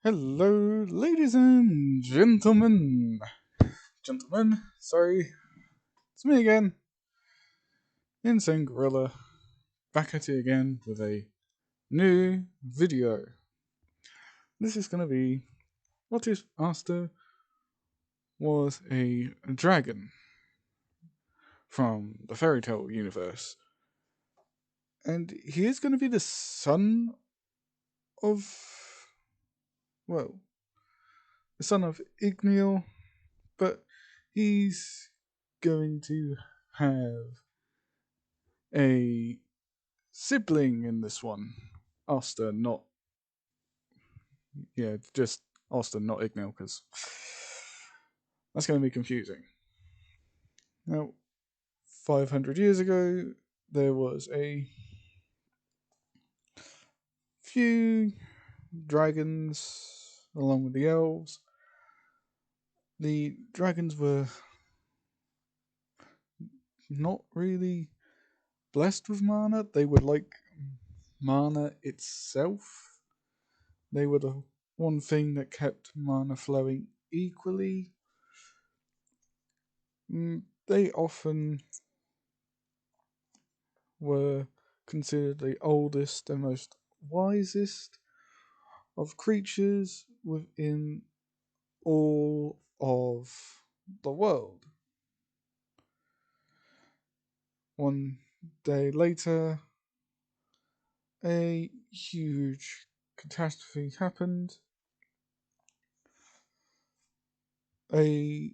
Hello, ladies and gentlemen. Gentlemen, sorry, it's me again, Insane Gorilla, back at it again with a new video. This is gonna be what if Asta was a dragon from the fairy tale universe, and he is gonna be the son of, well, the son of Igneel, but he's going to have a sibling in this one. Asta, not just Asta, not Igneel, because that's going to be confusing. Now, 500 years ago, there was a few dragons along with the elves. The dragons were not really blessed with mana. They were like mana itself. They were the one thing that kept mana flowing equally. They often were considered the oldest and most wisest of creatures within all of the world. One day later, a huge catastrophe happened. A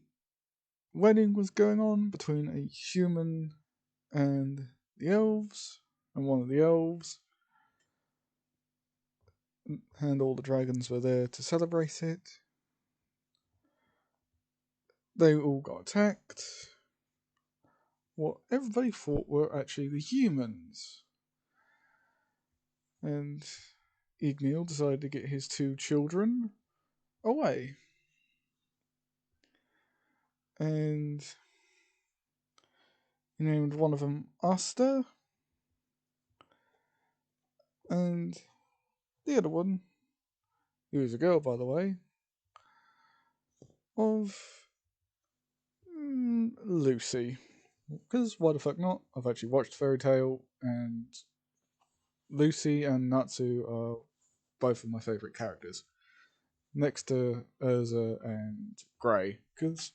wedding was going on between a human and the elves, and one of the elves, and all the dragons were there to celebrate it. They all got attacked. What everybody thought were actually the humans. And Igneel decided to get his two children away. And he named one of them Asta, and the other one, who was a girl by the way, of Lucy. Because why the fuck not? I've actually watched Fairy Tale, and Lucy and Natsu are both of my favourite characters. Next to Urza and Grey, because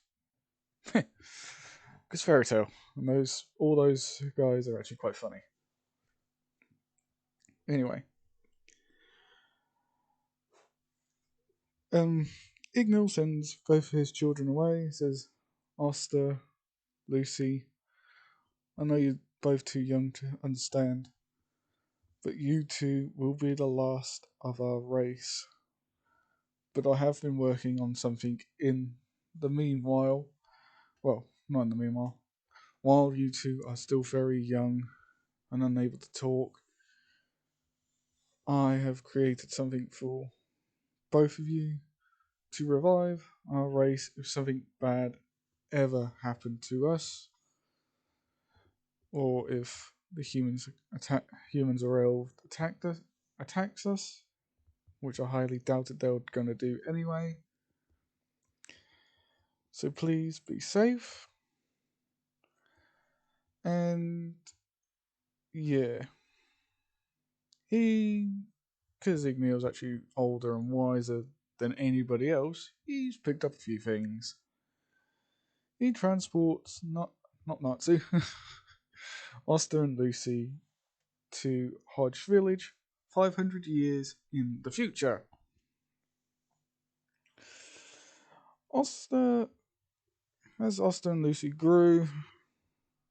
Fairy Tale and all those guys are actually quite funny. Anyway, Igneel sends both of his children away. He says, Asta, Lucy, I know you're both too young to understand, but you two will be the last of our race. But I have been working on something in the meanwhile. Well, not in the meanwhile. While you two are still very young and unable to talk, I have created something for both of you to revive our race if something bad ever happened to us, or if the humans or elves attacks us, which I highly doubted they were going to do anyway. So please be safe. And yeah, because Igneel's actually older and wiser than anybody else, he's picked up a few things. He transports not Natsu, Oster and Lucy to Hodge Village 500 years in the future. Oster, as Oster and Lucy grew,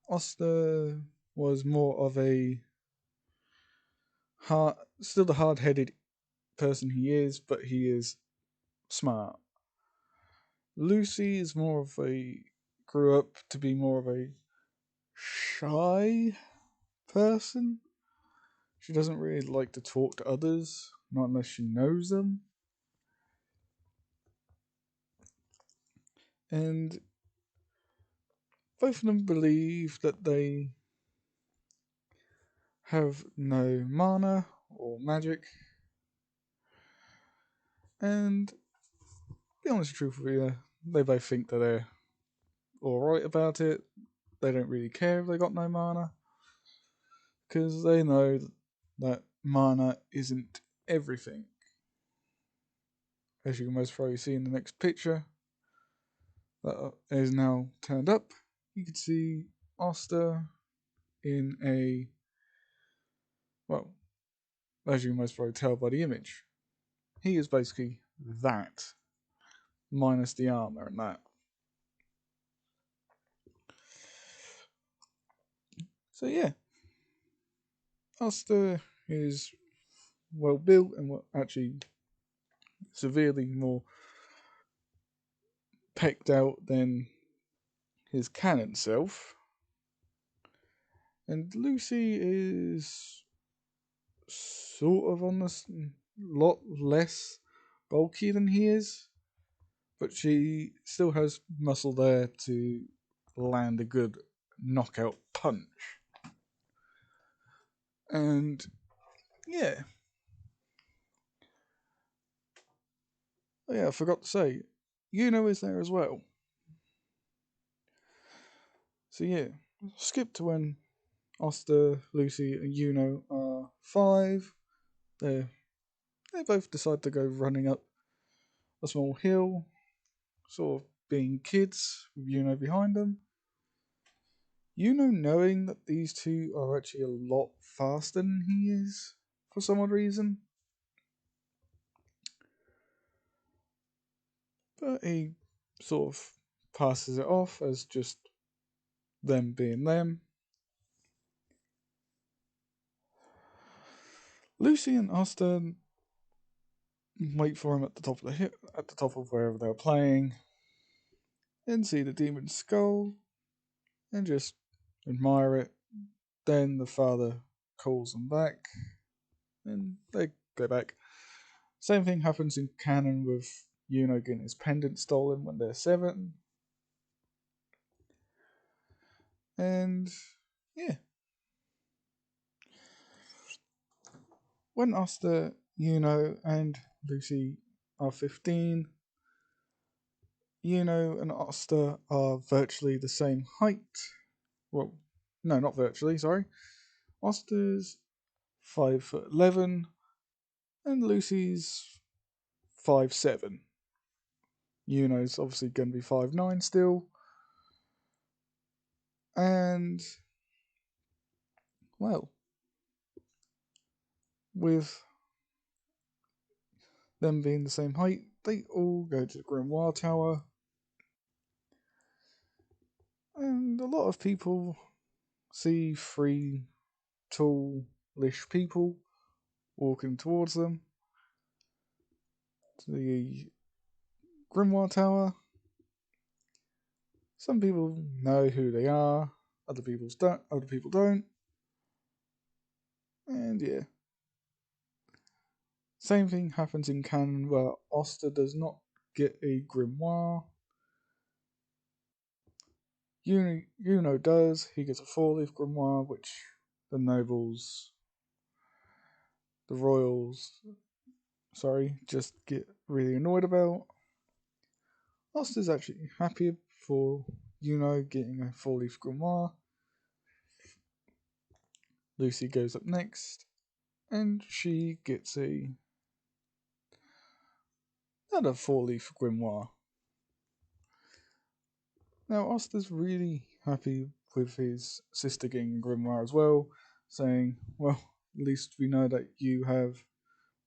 Oster was more of a still the hard-headed person he is, but he is smart. Lucy is grew up to be more of a shy person. She doesn't really like to talk to others, not unless she knows them. And both of them believe that they have no mana or magic, And be honest and truthful with you, they both think that they're alright about it. They don't really care if they got no mana, because they know that mana isn't everything. As you can most probably see in the next picture that is now turned up, you can see Asta in a, well, as you can most probably tell by the image, he is basically that, minus the armor and that. So yeah, Asta is well built and actually severely more pecked out than his canon self. And Lucy is sort of on a lot less bulky than he is, but she still has muscle there to land a good knockout punch. And yeah, oh yeah, I forgot to say, Yuno is there as well. So yeah, skip to when Asta, Lucy, and Yuno are 5. They they both decide to go running up a small hill, sort of being kids, with Yuno behind them. Yuno knowing that these two are actually a lot faster than he is for some odd reason. But he sort of passes it off as just them being them. Lucy and Asta wait for him at the top of the hill, at the top of wherever they're playing, and see the demon's skull, and just admire it. Then the father calls them back, and they go back. Same thing happens in canon with Yuno getting his pendant stolen when they're 7. And yeah, when Asta, Yuno, and Lucy are 15, Yuno and Asta are virtually the same height. Well, no, not virtually, sorry. Asta's 5'11", and Lucy's 5'7". Yuno's obviously going to be 5'9" still. And, well, with them being the same height, they all go to the Grimoire Tower. And a lot of people see 3 tallish people walking towards them to the Grimoire Tower. Some people know who they are, other people don't. And yeah. Same thing happens in canon where Asta does not get a grimoire. Yuno does. He gets a 4-leaf grimoire, which the nobles, the royals, just get really annoyed about. Asta's actually happy for Yuno getting a 4-leaf grimoire. Lucy goes up next, and she gets another 4-leaf grimoire. Now, Asta's really happy with his sister getting a grimoire as well, saying, well, at least we know that you have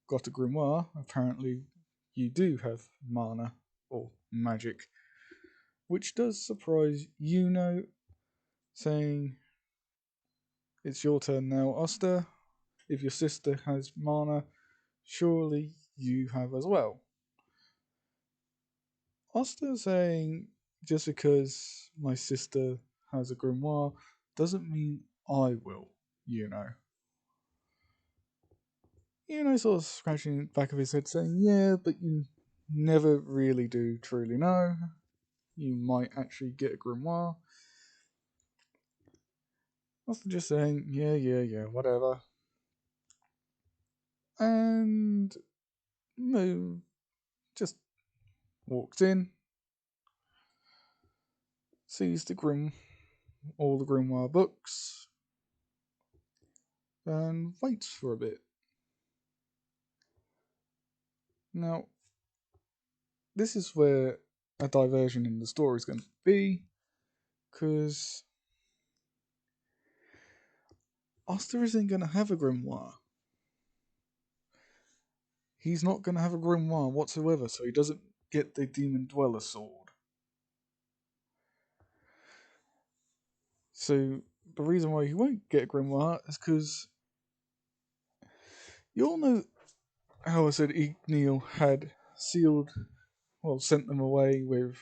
got a grimoire. Apparently, you do have mana or magic, which does surprise Yuno, saying, it's your turn now, Asta. If your sister has mana, surely you have as well. Asta saying, just because my sister has a grimoire doesn't mean I will, Yuno. Yuno sort of scratching the back of his head saying, yeah, but you never really do truly know. You might actually get a grimoire. Asta just saying, yeah, whatever. And move. just walks in, sees all the grimoire books, and waits for a bit. Now, this is where a diversion in the story is going to be, because Asta isn't going to have a grimoire. He's not going to have a grimoire whatsoever, so he doesn't get the Demon Dweller sword. So the reason why he won't get a grimoire is because you all know how I said igneel had sent them away with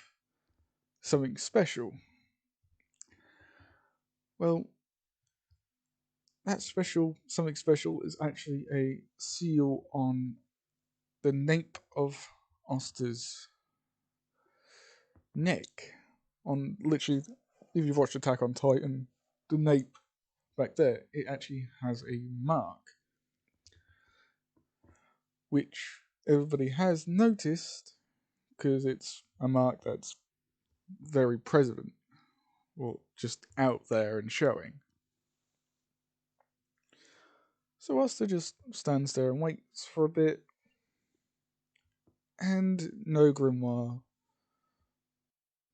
something special. Well, something special is actually a seal on the nape of Asta's neck. On literally, if you've watched Attack on Titan, the nape back there, it actually has a mark, which everybody has noticed because it's a mark that's very present, or just out there and showing. So Asta just stands there and waits for a bit, and no grimoire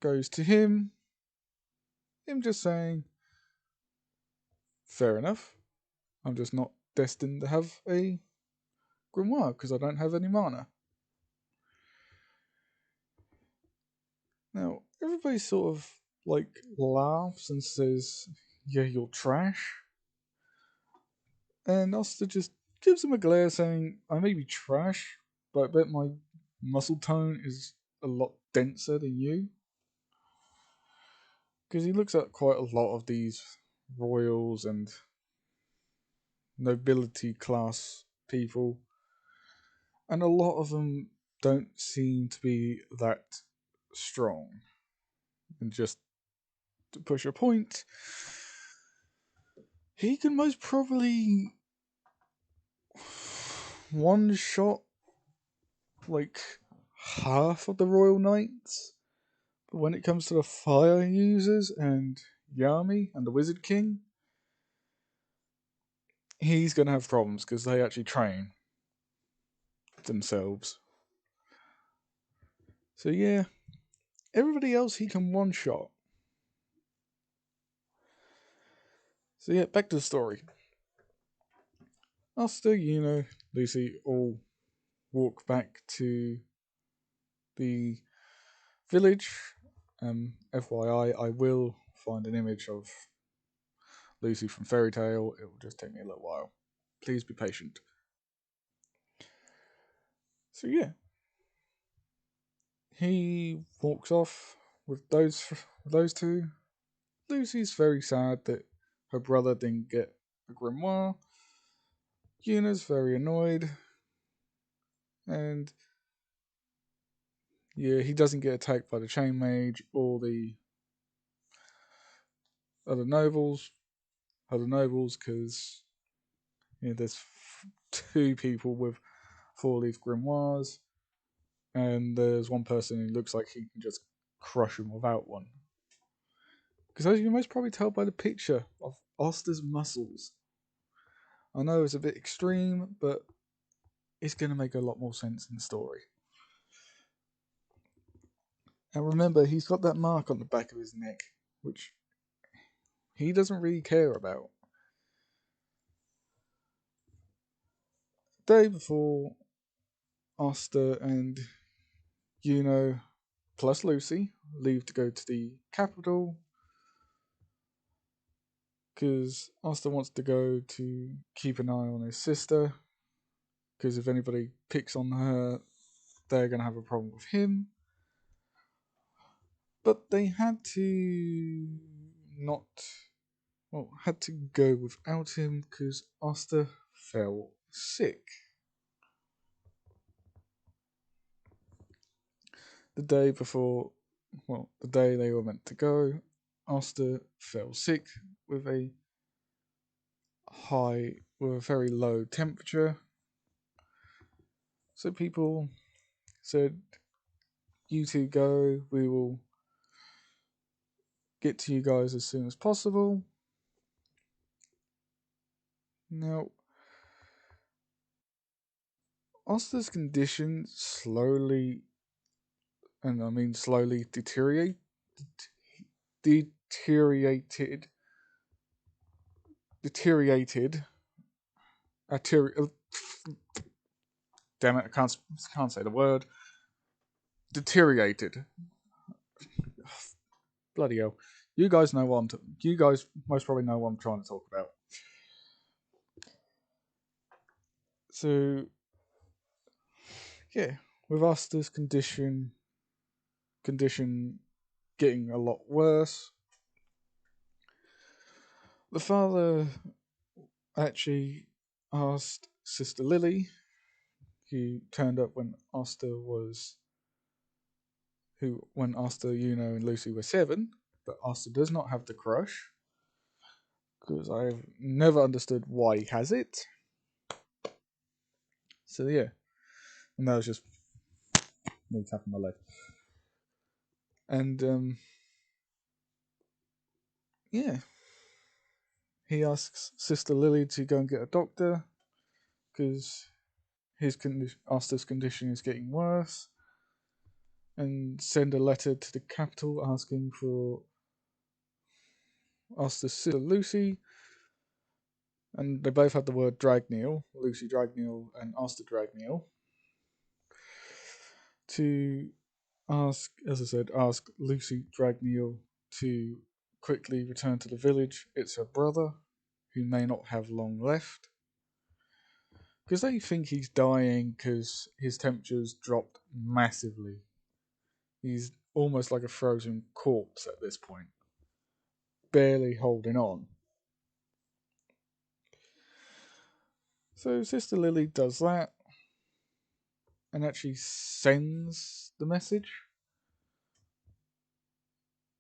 goes to him. Him just saying, fair enough, I'm just not destined to have a grimoire because I don't have any mana. Now, everybody sort of laughs and says, yeah, you're trash. And Asta just gives him a glare saying, I may be trash, but I bet my muscle tone is a lot denser than you. Because he looks at quite a lot of these royals and nobility class people, and a lot of them don't seem to be that strong. And just to push a point, he can most probably one shot like half of the Royal Knights. But when it comes to the fire users and Yami and the Wizard King, he's going to have problems because they actually train themselves. So yeah, everybody else he can one shot. So yeah, back to the story. Asta, Lucy all walk back to the village. FYI, I will find an image of Lucy from Fairy Tale. It will just take me a little while. Please be patient. So yeah, he walks off with those two. Lucy's very sad that her brother didn't get a grimoire. Yuna's very annoyed, and yeah, he doesn't get attacked by the chain mage or the other nobles. Because there's two people with 4-leaf grimoires, and there's one person who looks like he can just crush him without one. Because as you can most probably tell by the picture of Asta's muscles, I know it's a bit extreme, but it's going to make a lot more sense in the story. And remember, he's got that mark on the back of his neck, which he doesn't really care about. The day before, Asta and Yuno plus Lucy leave to go to the capital because Asta wants to go to keep an eye on his sister, because if anybody picks on her, they're going to have a problem with him. But they had to not, had to go without him because Asta fell sick. The day before, the day they were meant to go, Asta fell sick with a very low temperature. So people said, "You two go. We will get to you guys as soon as possible." Now, Oster's condition slowly, and I mean slowly, deteriorated, deteriorated, deteriorated. Damn it! I can't say the word. Deteriorated. Bloody hell! You guys know what you guys most probably know what I'm trying to talk about. So yeah, with Oster's condition getting a lot worse, the father actually asked Sister Lily, who turned up when Asta, and Lucy were 7, but Asta does not have the crush because I've never understood why he has it. So yeah, and that was just me tapping my leg. And yeah, he asks Sister Lily to go and get a doctor because Asta's condition is getting worse, and send a letter to the capital asking for Asta's sister Lucy. And they both had the word Dragneel, Lucy Dragneel and Asta Dragneel, to ask Lucy Dragneel to quickly return to the village. It's her brother, who may not have long left. Because they think he's dying because his temperature's dropped massively. He's almost like a frozen corpse at this point, barely holding on. So Sister Lily does that and actually sends the message,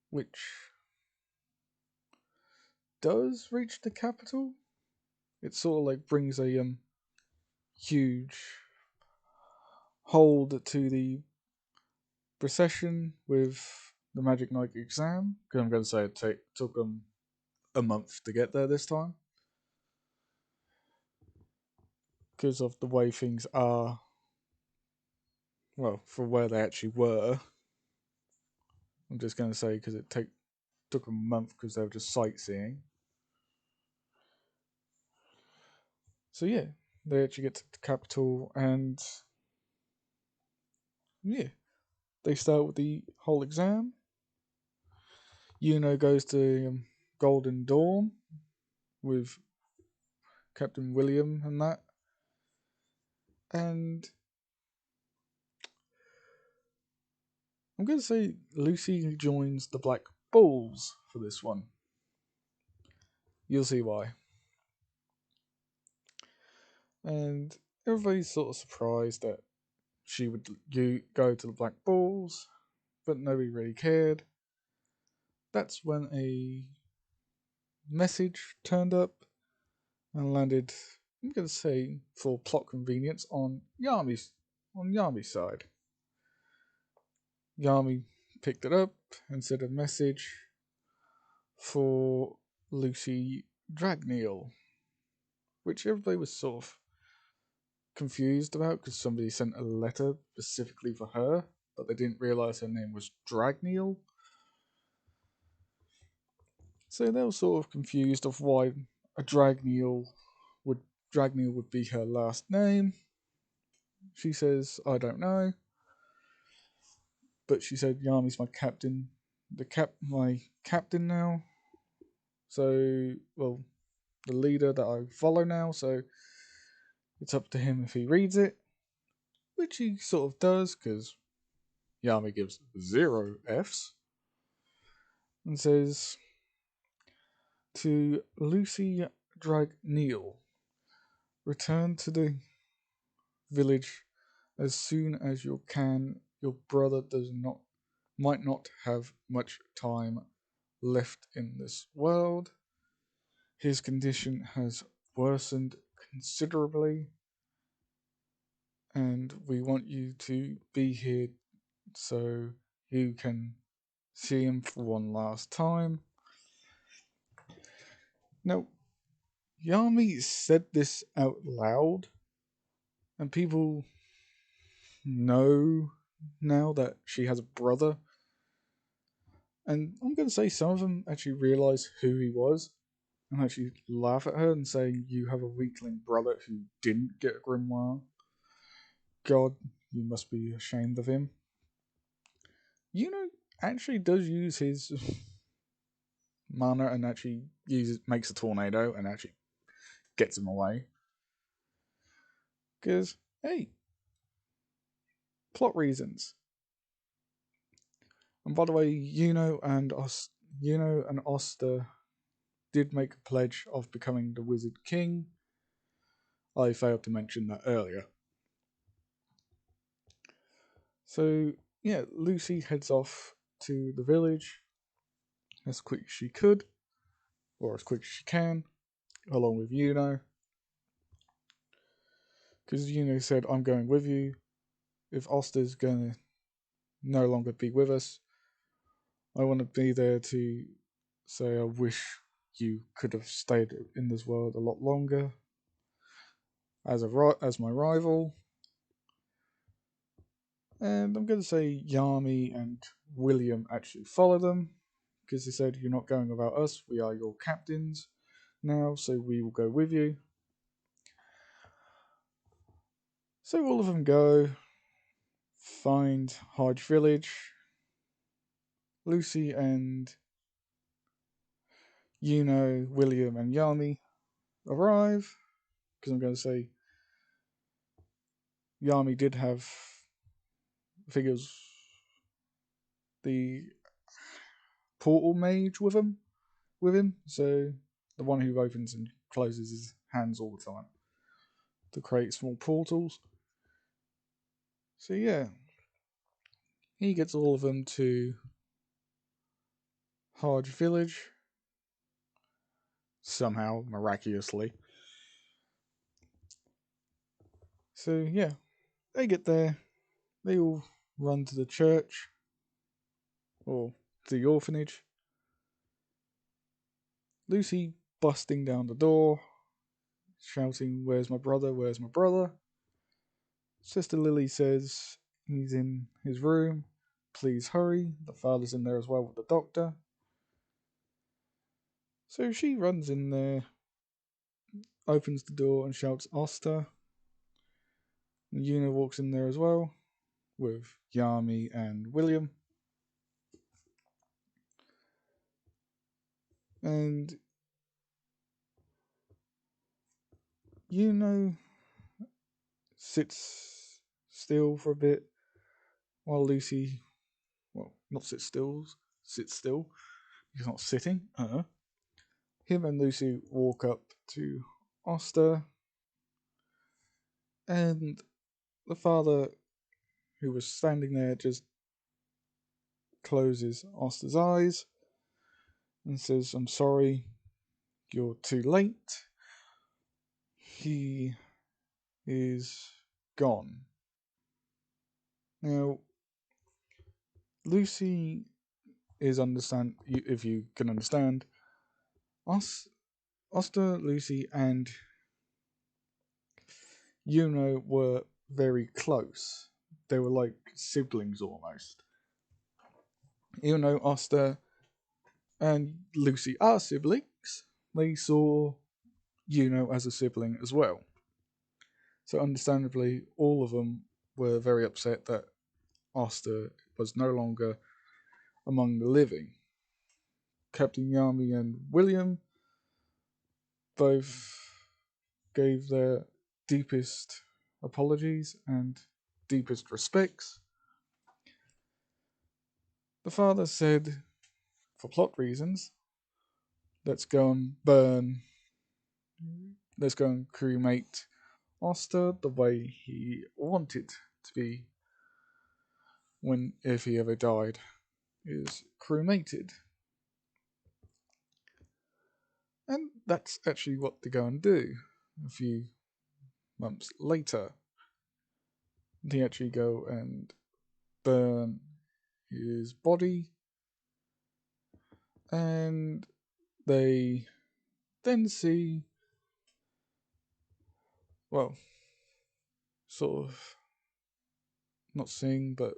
which does reach the capital. It sort of like brings a huge hold to the procession with the Magic Knight exam. Because I'm going to say it took them a month to get there this time. Because of the way things are, well, for where they actually were. I'm just going to say because took them a month because they were just sightseeing. So yeah, they actually get to the capital and yeah, they start with the whole exam. Goes to Golden Dawn with Captain William and that. And I'm going to say Lucy joins the Black Bulls for this one. You'll see why. And everybody's sort of surprised that she would go to the Black Bulls, but nobody really cared. That's when a message turned up and landed, I'm going to say, for plot convenience, on Yami's side. Yami picked it up and sent a message for Lucy Dragneel, which everybody was sort of confused about because somebody sent a letter specifically for her, but they didn't realise her name was Dragneel. So they were sort of confused of why a would Dragneel would be her last name. She says, "I don't know," but she said, "Yami's my captain, my captain now. So, well, the leader that I follow now. So it's up to him if he reads it," which he sort of does because Yami gives 0 Fs and says, "To Lucy Dragneel, return to the village as soon as you can. Your brother might not have much time left in this world. His condition has worsened considerably, and we want you to be here so you can see him for one last time. Now, Yami said this out loud, and people know now that she has a brother. And I'm going to say some of them actually realise who he was and actually laugh at her and say, "You have a weakling brother who didn't get a grimoire. God, you must be ashamed of him." Actually does use his mana and actually makes a tornado and actually gets him away. Because, hey, plot reasons. And by the way, Yuno and Asta did make a pledge of becoming the Wizard King. I failed to mention that earlier. So, yeah, Lucy heads off to the village as quick as she could, or as quick as she can, along with Yuno. Because Yuno said, "I'm going with you. If Asta's going to no longer be with us, I want to be there to say I wish you could have stayed in this world a lot longer as my rival." And I'm going to say Yami and William actually follow them because they said, "You're not going without us. We are your captains now, so we will go with you." So all of them go, find Hodge Village. Lucy and William and Yami arrive because I'm going to say Yami did have figures the portal mage with him, so the one who opens and closes his hands all the time to create small portals. So yeah, he gets all of them to Hodge Village somehow, miraculously. So yeah, they get there. They all run to the church or to the orphanage. Lucy busting down the door, shouting, "Where's my brother? Where's my brother?" Sister Lily says he's in his room. Please hurry. The father's in there as well with the doctor. So she runs in there, opens the door and shouts, "Asta." And Yuna walks in there as well with Yami and William. And sits still for a bit while Lucy, well, not sits still. He's not sitting. Him and Lucy walk up to Asta, and the father, who was standing there, just closes Asta's eyes and says, "I'm sorry, you're too late. He is gone." Now, Lucy is if you can understand, Asta, Lucy, and were very close. They were like siblings almost. Even though Asta and Lucy are siblings, they saw as a sibling as well. So understandably, all of them were very upset that Asta was no longer among the living. Captain Yami and William both gave their deepest apologies and deepest respects. The father said, for plot reasons, let's go and cremate Asta the way he wanted to be if he ever died, is cremated. And that's actually what they go and do a few months later. they actually go and burn his body, and they then see, well, sort of not sing, but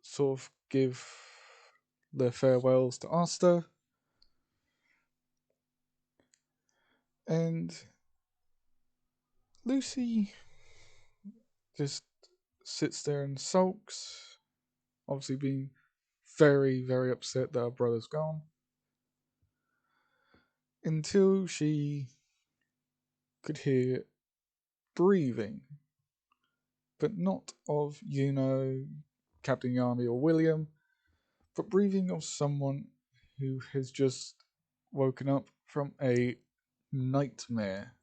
sort of give their farewells to Asta, and Lucy just sits there and sulks, obviously being very, very upset that her brother's gone, until she could hear breathing, but not of, Captain Yarmy or William, but breathing of someone who has just woken up from a nightmare.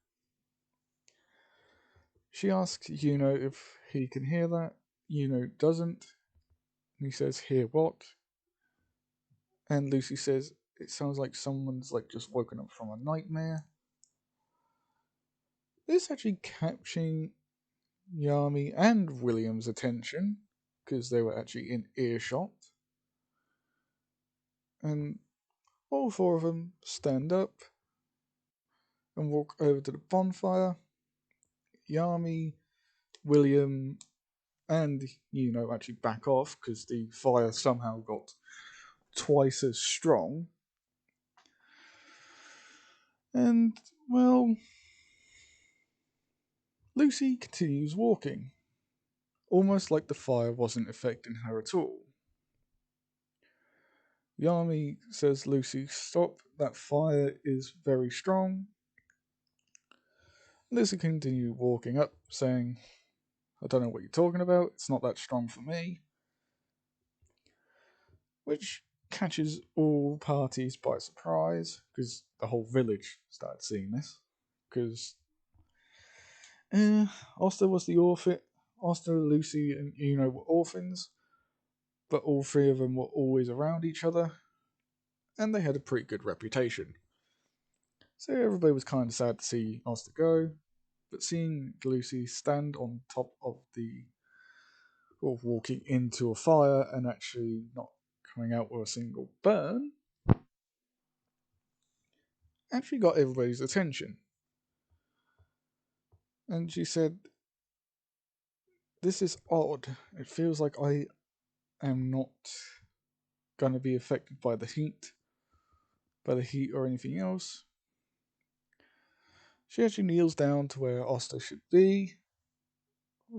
She asks if he can hear that. Doesn't. And he says, "Hear what?" And Lucy says, "It sounds like someone's just woken up from a nightmare." This actually capturing Yami and William's attention because they were actually in earshot. And all four of them stand up and walk over to the bonfire. Yami, William, and actually back off because the fire somehow got twice as strong. And, well, Lucy continues walking, almost like the fire wasn't affecting her at all. Yami says, "Lucy, stop, that fire is very strong." Lucy continued walking up, saying, "I don't know what you're talking about, it's not that strong for me." Which catches all parties by surprise, because the whole village started seeing this. Because Asta was the orphan. Asta, Lucy, and were orphans, but all three of them were always around each other, and they had a pretty good reputation. So everybody was kind of sad to see Asta go, but seeing Lucy stand on top of walking into a fire and actually not coming out with a single burn, actually got everybody's attention. And she said, "This is odd. It feels like I am not going to be affected by the heat, or anything else." She actually kneels down to where Asta should be,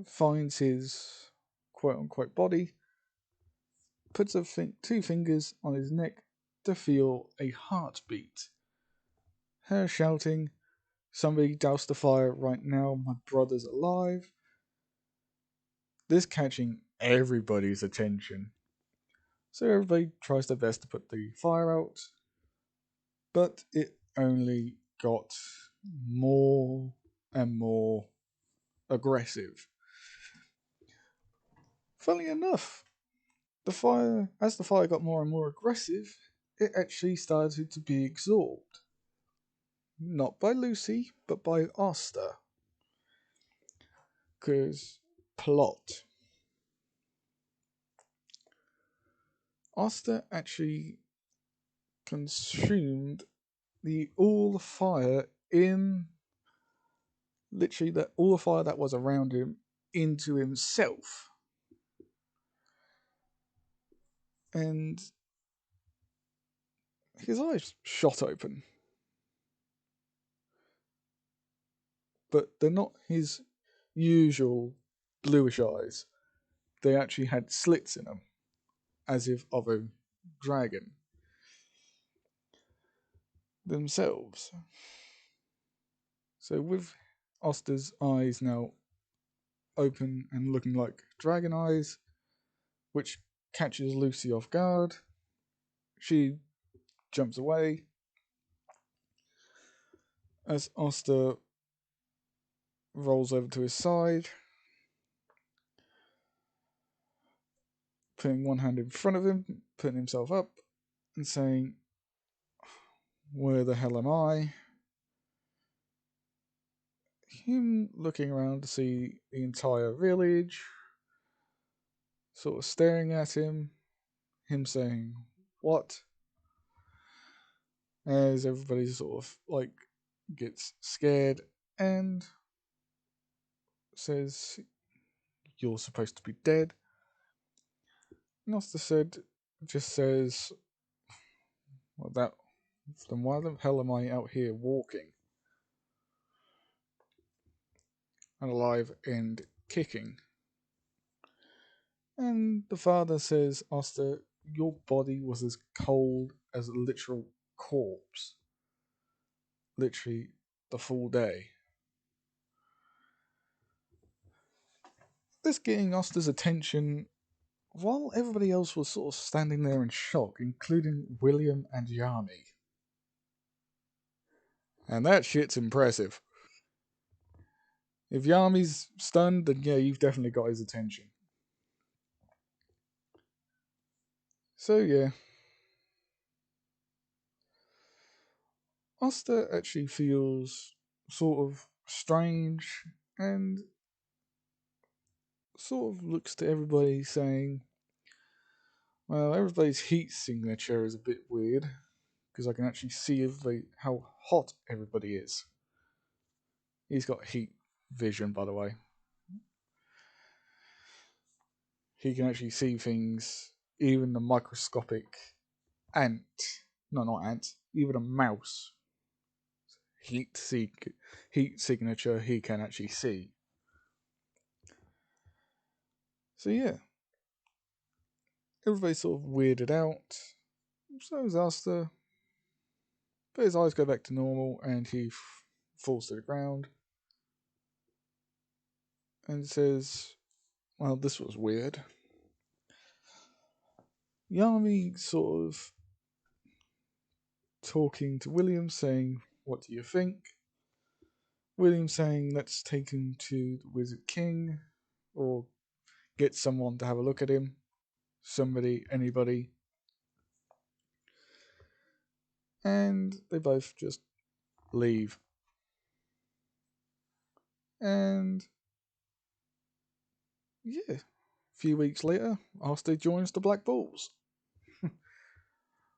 finds his quote unquote body, puts her two fingers on his neck to feel a heartbeat. Her shouting, "Somebody douse the fire right now, my brother's alive." This catching everybody's attention. So everybody tries their best to put the fire out, but it only got more and more aggressive. Funnily enough, as the fire got more and more aggressive, it actually started to be absorbed. Not by Lucy, but by Asta. Because plot. Asta actually consumed all the fire in literally all the fire that was around him into himself. And his eyes shot open. But they're not his usual bluish eyes. They actually had slits in them, as if of a dragon themselves. So with Asta's eyes now open and looking like dragon eyes, which catches Lucy off guard, she jumps away as Asta rolls over to his side, putting one hand in front of him, putting himself up, and saying, "Where the hell am I?" Him looking around to see the entire village, sort of staring at him saying, "What?" As everybody sort of like gets scared and says, "You're supposed to be dead." And Asta just says, "Well, then why the hell am I out here walking and alive and kicking?" And the father says, "Asta, your body was as cold as a literal corpse, literally the full day." This getting Asta's attention while everybody else was sort of standing there in shock, including William and Yami. And that shit's impressive. If Yami's stunned, then yeah, you've definitely got his attention. So yeah, Asta actually feels sort of strange and sort of looks to everybody saying, "Well, everybody's heat signature is a bit weird because I can actually see how hot everybody is." He's got heat vision, by the way. He can actually see things, even the microscopic ant. No, not ant. Even a mouse. Heat signature he can actually see. So yeah, everybody's sort of weirded out. So is Asta, but his eyes go back to normal and he falls to the ground and says, "Well, this was weird." Yami sort of talking to William, saying, "What do you think?" William saying, "Let's take him to the Wizard King, or get someone to have a look at him. Somebody, anybody." And they both just leave. And yeah, a few weeks later, Asta joins the Black Bulls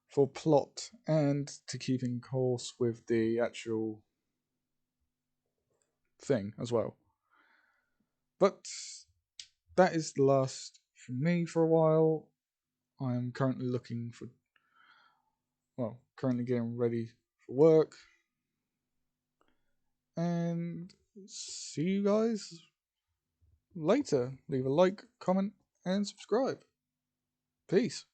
for plot and to keep in course with the actual thing as well. But that is the last from me for a while. I am currently currently getting ready for work. And see you guys later. Leave a like, comment, and subscribe. Peace.